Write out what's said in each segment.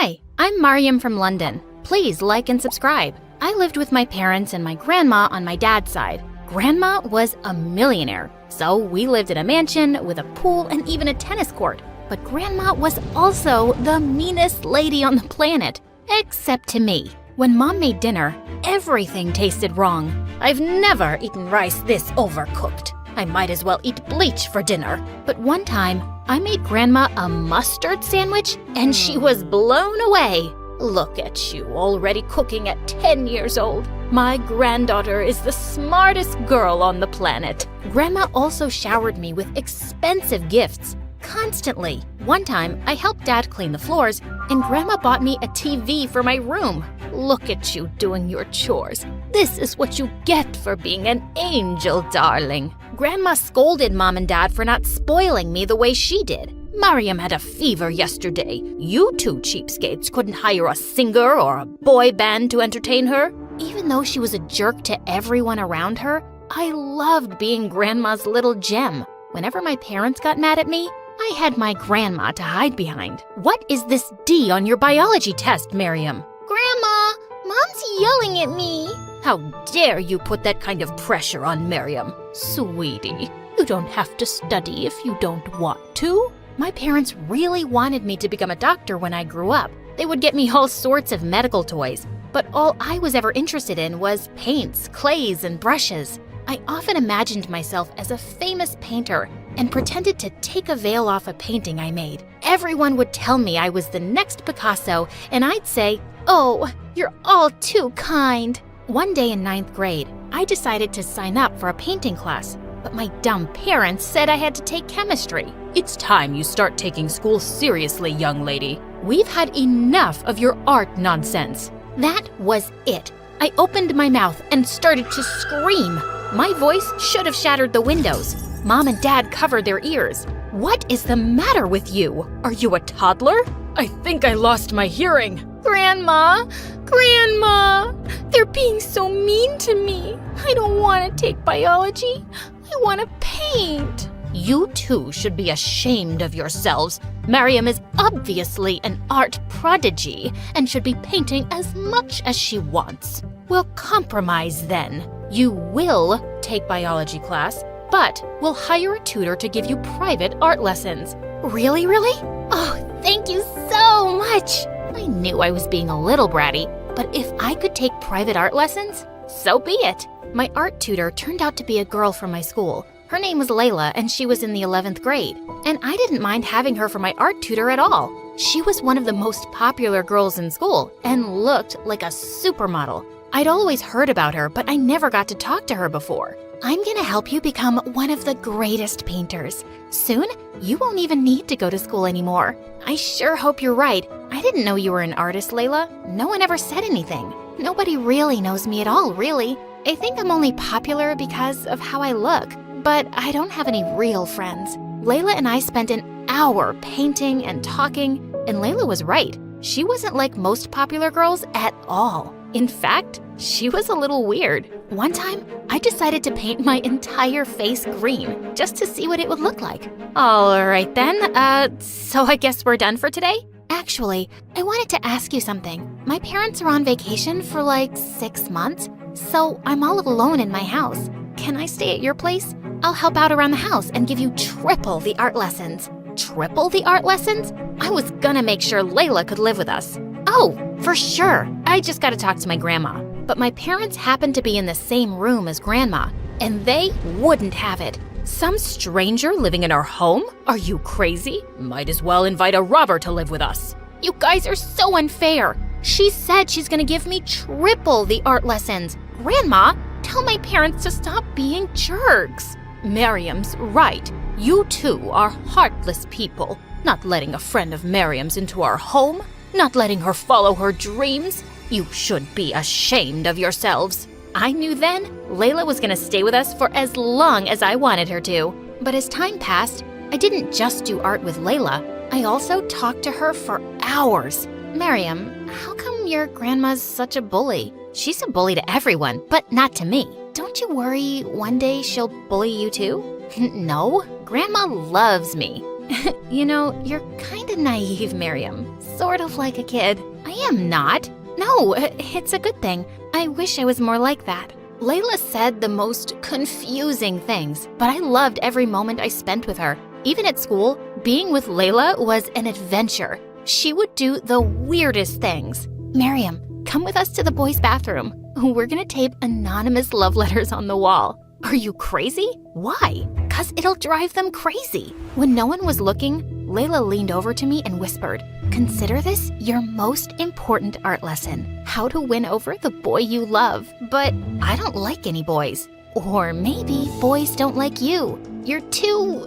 Hi, I'm Mariam from London. Please like and subscribe. I lived with my parents and my grandma on my dad's side. Grandma was a millionaire, so we lived in a mansion with a pool and even a tennis court. But Grandma was also the meanest lady on the planet, except to me. When Mom made dinner, everything tasted wrong. I've never eaten rice this overcooked. I might as well eat bleach for dinner. But one time, I made Grandma a mustard sandwich and she was blown away. Look at you, already cooking at 10 years old. My granddaughter is the smartest girl on the planet. Grandma also showered me with expensive gifts, constantly. One time, I helped Dad clean the floors, and Grandma bought me a TV for my room. Look at you doing your chores. This is what you get for being an angel, darling. Grandma scolded Mom and Dad for not spoiling me the way she did. Mariam had a fever yesterday. You two cheapskates couldn't hire a singer or a boy band to entertain her. Even though she was a jerk to everyone around her, I loved being Grandma's little gem. Whenever my parents got mad at me, I had my grandma to hide behind. What is this D on your biology test, Mariam? Grandma, Mom's yelling at me. How dare you put that kind of pressure on Mariam? Sweetie, you don't have to study if you don't want to. My parents really wanted me to become a doctor when I grew up. They would get me all sorts of medical toys, but all I was ever interested in was paints, clays, and brushes. I often imagined myself as a famous painter and pretended to take a veil off a painting I made. Everyone would tell me I was the next Picasso, and I'd say, "Oh, you're all too kind." One day in 9th grade, I decided to sign up for a painting class, but my dumb parents said I had to take chemistry. It's time you start taking school seriously, young lady. We've had enough of your art nonsense. That was it. I opened my mouth and started to scream. My voice should have shattered the windows. Mom and Dad covered their ears. What is the matter with you? Are you a toddler? I think I lost my hearing. Grandma, they're being so mean to me. I don't want to take biology. I want to paint. You two should be ashamed of yourselves. Mariam is obviously an art prodigy and should be painting as much as she wants. We'll compromise then. You will take biology class, but we'll hire a tutor to give you private art lessons. Really? Oh, thank you so much. I knew I was being a little bratty, but if I could take private art lessons, so be it. My art tutor turned out to be a girl from my school. Her name was Layla, and she was in the 11th grade. And I didn't mind having her for my art tutor at all. She was one of the most popular girls in school and looked like a supermodel. I'd always heard about her, but I never got to talk to her before. I'm gonna help you become one of the greatest painters. Soon, you won't even need to go to school anymore. I sure hope you're right. I didn't know you were an artist, Layla. No one ever said anything. Nobody really knows me at all, really. I think I'm only popular because of how I look, but I don't have any real friends. Layla and I spent an hour painting and talking, and Layla was right. She wasn't like most popular girls at all. In fact, she was a little weird. One time, I decided to paint my entire face green just to see what it would look like. All right then, so I guess we're done for today? Actually, I wanted to ask you something. My parents are on vacation for like 6 months, so I'm all alone in my house. Can I stay at your place? I'll help out around the house and give you triple the art lessons. Triple the art lessons? I was gonna make sure Layla could live with us. Oh, for sure. I just gotta talk to my grandma. But my parents happen to be in the same room as Grandma, and they wouldn't have it. Some stranger living in our home? Are you crazy? Might as well invite a robber to live with us. You guys are so unfair. She said she's gonna give me triple the art lessons. Grandma, tell my parents to stop being jerks. Mariam's right. You two are heartless people. Not letting a friend of Mariam's into our home. Not letting her follow her dreams. You should be ashamed of yourselves. I knew then Layla was gonna stay with us for as long as I wanted her to. But as time passed, I didn't just do art with Layla. I also talked to her for hours. Mariam, how come your grandma's such a bully? She's a bully to everyone, but not to me. Don't you worry one day she'll bully you too? No, Grandma loves me. You know, you're kinda naive, Mariam. sort of like a kid. I am not. No, it's a good thing. I wish I was more like that. Layla said the most confusing things, but I loved every moment I spent with her. Even at school, being with Layla was an adventure. She would do the weirdest things. Miriam, come with us to the boys' bathroom. We're gonna tape anonymous love letters on the wall. Are you crazy? Why? 'Cause it'll drive them crazy. When no one was looking, Layla leaned over to me and whispered, "Consider this your most important art lesson. How to win over the boy you love. But I don't like any boys. Or maybe boys don't like you. You're too...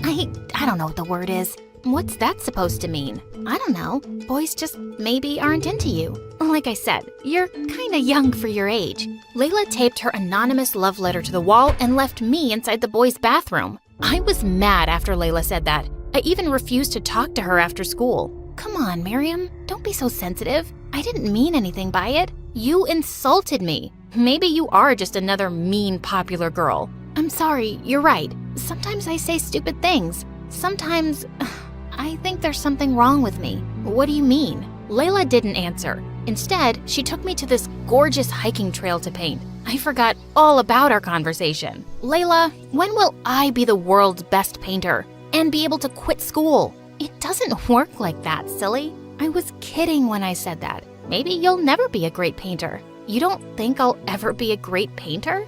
I don't know what the word is. What's that supposed to mean? I don't know. Boys just maybe aren't into you. Like I said, you're kinda young for your age." Layla taped her anonymous love letter to the wall and left me inside the boys' bathroom. I was mad after Layla said that. I even refused to talk to her after school. Come on, Miriam, don't be so sensitive. I didn't mean anything by it. You insulted me. Maybe you are just another mean, popular girl. I'm sorry, you're right. Sometimes I say stupid things. Sometimes I think there's something wrong with me. What do you mean? Layla didn't answer. Instead, she took me to this gorgeous hiking trail to paint. I forgot all about our conversation. Layla, when will I be the world's best painter and be able to quit school? It doesn't work like that, silly. I was kidding when I said that. Maybe you'll never be a great painter. You don't think I'll ever be a great painter?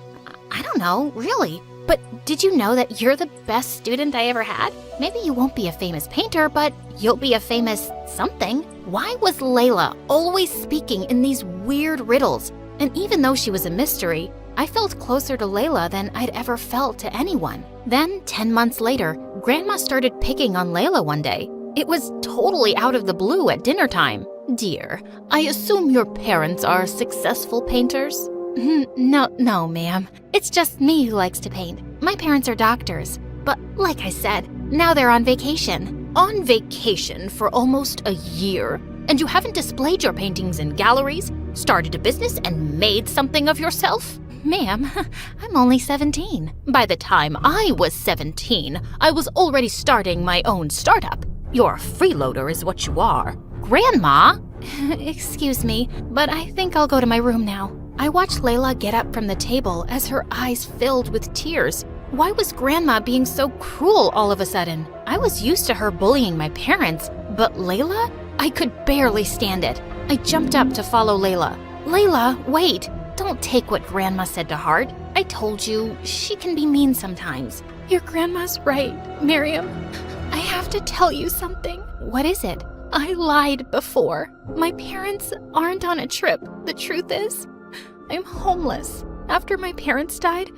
I don't know, really. But did you know that you're the best student I ever had? Maybe you won't be a famous painter, but you'll be a famous something. Why was Layla always speaking in these weird riddles? And even though she was a mystery, I felt closer to Layla than I'd ever felt to anyone. Then, 10 months later, Grandma started picking on Layla one day. It was totally out of the blue at dinner time. "Dear, I assume your parents are successful painters?" No, ma'am. It's just me who likes to paint. My parents are doctors. But like I said, now they're on vacation. On vacation for almost a year? And you haven't displayed your paintings in galleries, started a business, and made something of yourself? Ma'am, I'm only 17. By the time I was 17, I was already starting my own startup. You're a freeloader is what you are. Grandma? Excuse me, but I think I'll go to my room now. I watched Layla get up from the table as her eyes filled with tears. Why was Grandma being so cruel all of a sudden? I was used to her bullying my parents, but Layla? I could barely stand it. I jumped up to follow Layla. Layla, wait! Don't take what Grandma said to heart. I told you, she can be mean sometimes. Your grandma's right, Miriam. I have to tell you something. What is it? I lied before. My parents aren't on a trip. The truth is, I'm homeless. After my parents died,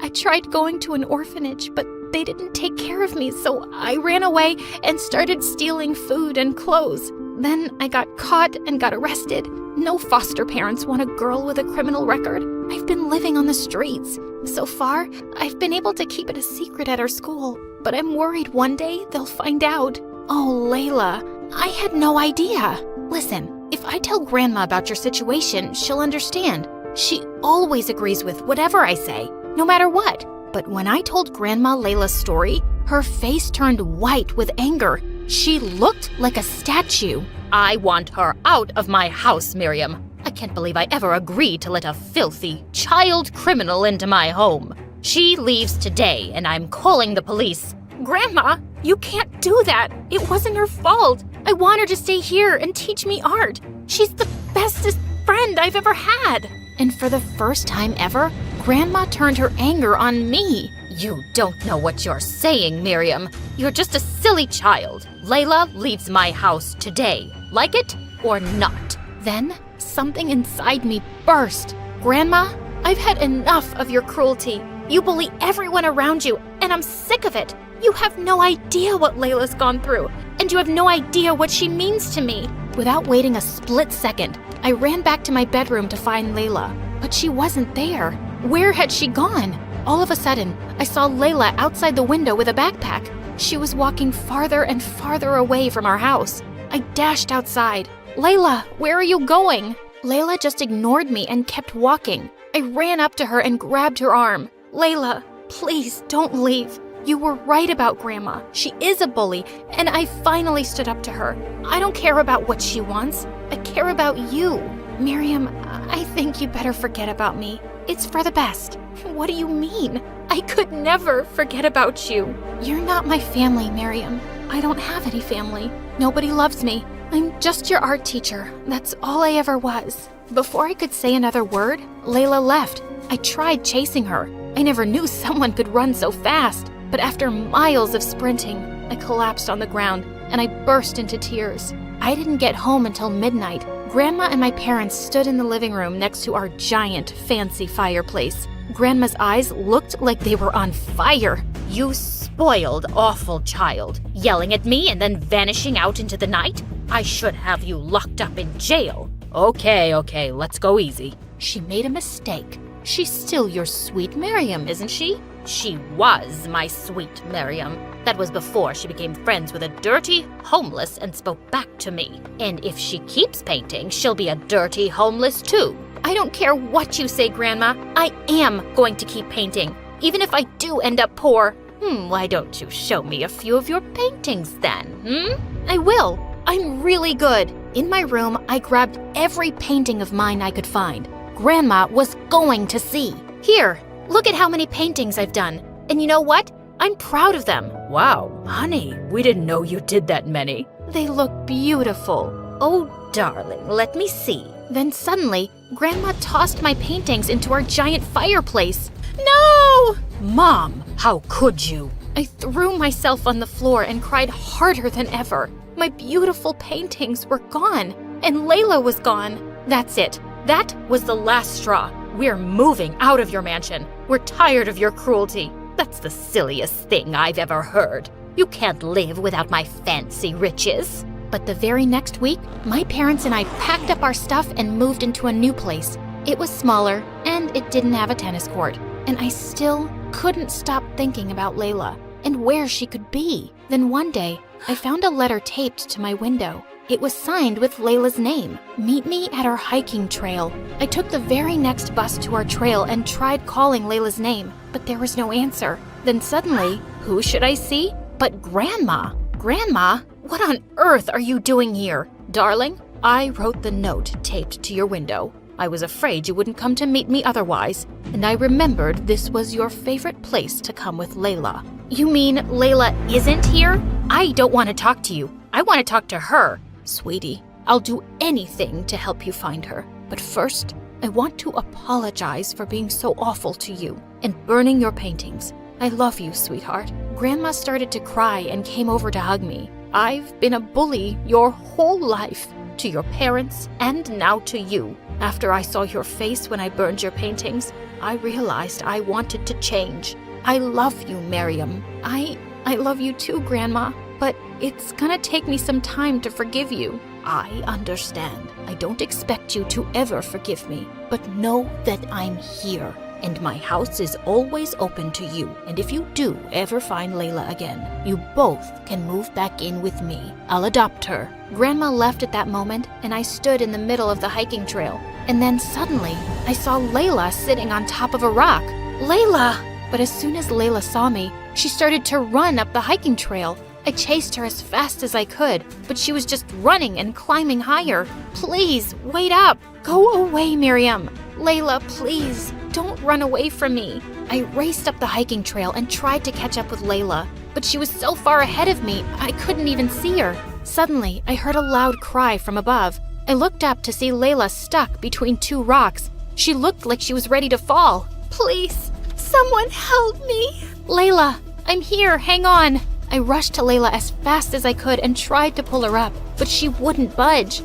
I tried going to an orphanage, but they didn't take care of me, so I ran away and started stealing food and clothes. Then I got caught and got arrested. No foster parents want a girl with a criminal record. I've been living on the streets. So far, I've been able to keep it a secret at our school, but I'm worried one day they'll find out. Oh, Layla, I had no idea. Listen, if I tell Grandma about your situation, she'll understand. She always agrees with whatever I say, no matter what. But when I told Grandma Layla's story, her face turned white with anger. She looked like a statue. I want her out of my house, Miriam. I can't believe I ever agreed to let a filthy child criminal into my home. She leaves today, and I'm calling the police. Grandma, you can't do that. It wasn't her fault. I want her to stay here and teach me art. She's the bestest friend I've ever had. And for the first time ever, Grandma turned her anger on me. You don't know what you're saying, Miriam. You're just a silly child. Layla leaves my house today. Like it or not? Then something inside me burst. Grandma, I've had enough of your cruelty. You bully everyone around you, and I'm sick of it. You have no idea what Layla's gone through, and you have no idea what she means to me. Without waiting a split second, I ran back to my bedroom to find Layla, but she wasn't there. Where had she gone? All of a sudden, I saw Layla outside the window with a backpack. She was walking farther and farther away from our house. I dashed outside. Layla, where are you going? Layla just ignored me and kept walking. I ran up to her and grabbed her arm. Layla, please don't leave. You were right about Grandma. She is a bully, and I finally stood up to her. I don't care about what she wants. I care about you. Miriam, I think you better forget about me. It's for the best. What do you mean? I could never forget about you. You're not my family, Miriam. I don't have any family. Nobody loves me. I'm just your art teacher. That's all I ever was. Before I could say another word, Layla left. I tried chasing her. I never knew someone could run so fast. But after miles of sprinting, I collapsed on the ground and I burst into tears. I didn't get home until midnight. Grandma and my parents stood in the living room next to our giant, fancy fireplace. Grandma's eyes looked like they were on fire. You spoiled, awful child, yelling at me and then vanishing out into the night? I should have you locked up in jail. Okay, let's go easy. She made a mistake. She's still your sweet Miriam, isn't she? She was my sweet Miriam. That was before she became friends with a dirty homeless and spoke back to me. And if she keeps painting, she'll be a dirty homeless too. I don't care what you say, Grandma. I am going to keep painting, even if I do end up poor. Why don't you show me a few of your paintings then, I will. I'm really good. In my room, I grabbed every painting of mine I could find. Grandma was going to see. Here, look at how many paintings I've done. And you know what? I'm proud of them. Wow, honey, we didn't know you did that many. They look beautiful. Oh, darling, let me see. Then suddenly, Grandma tossed my paintings into our giant fireplace. No! Mom, how could you? I threw myself on the floor and cried harder than ever. My beautiful paintings were gone, and Layla was gone. That's it. That was the last straw. We're moving out of your mansion. We're tired of your cruelty. That's the silliest thing I've ever heard. You can't live without my fancy riches. But the very next week, my parents and I packed up our stuff and moved into a new place. It was smaller, and it didn't have a tennis court. And I still couldn't stop thinking about Layla and where she could be. Then one day, I found a letter taped to my window. It was signed with Layla's name. Meet me at our hiking trail. I took the very next bus to our trail and tried calling Layla's name, but there was no answer. Then suddenly, who should I see but Grandma? Grandma, what on earth are you doing here? Darling, I wrote the note taped to your window. I was afraid you wouldn't come to meet me otherwise, and I remembered this was your favorite place to come with Layla. You mean Layla isn't here? I don't want to talk to you. I want to talk to her. Sweetie, I'll do anything to help you find her. But first, I want to apologize for being so awful to you and burning your paintings. I love you, sweetheart. Grandma started to cry and came over to hug me. I've been a bully your whole life, to your parents and now to you. After I saw your face when I burned your paintings, I realized I wanted to change. I love you, Miriam. I love you too, Grandma, but it's gonna take me some time to forgive you. I understand. I don't expect you to ever forgive me, but know that I'm here. And my house is always open to you. And if you do ever find Layla again, you both can move back in with me. I'll adopt her. Grandma left at that moment, and I stood in the middle of the hiking trail. And then suddenly, I saw Layla sitting on top of a rock. Layla! But as soon as Layla saw me, she started to run up the hiking trail. I chased her as fast as I could, but she was just running and climbing higher. Please, wait up. Go away, Miriam. Layla, please, don't run away from me. I raced up the hiking trail and tried to catch up with Layla, but she was so far ahead of me, I couldn't even see her. Suddenly, I heard a loud cry from above. I looked up to see Layla stuck between two rocks. She looked like she was ready to fall. Please, someone help me. Layla, I'm here, hang on. I rushed to Layla as fast as I could and tried to pull her up, but she wouldn't budge.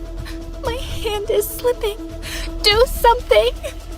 My hand is slipping. Do something.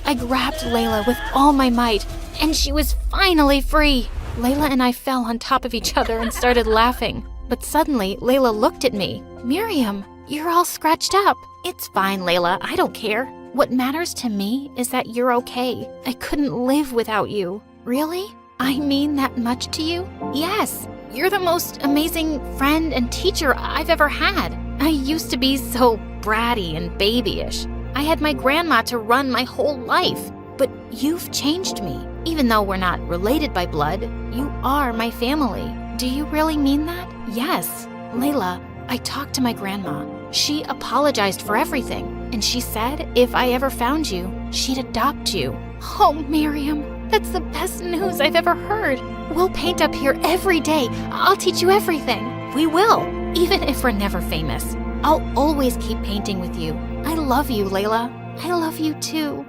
I grabbed Layla with all my might, and she was finally free. Layla and I fell on top of each other and started laughing. But suddenly, Layla looked at me. Miriam, you're all scratched up. It's fine, Layla. I don't care. What matters to me is that you're okay. I couldn't live without you. Really? I mean that much to you? Yes. You're the most amazing friend and teacher I've ever had. I used to be so bratty and babyish. I had my grandma to run my whole life. But you've changed me. Even though we're not related by blood, you are my family. Do you really mean that? Yes. Layla, I talked to my grandma. She apologized for everything, and she said if I ever found you, she'd adopt you. Oh, Miriam, that's the best news I've ever heard. We'll paint up here every day. I'll teach you everything. We will, even if we're never famous. I'll always keep painting with you. I love you, Layla. I love you too.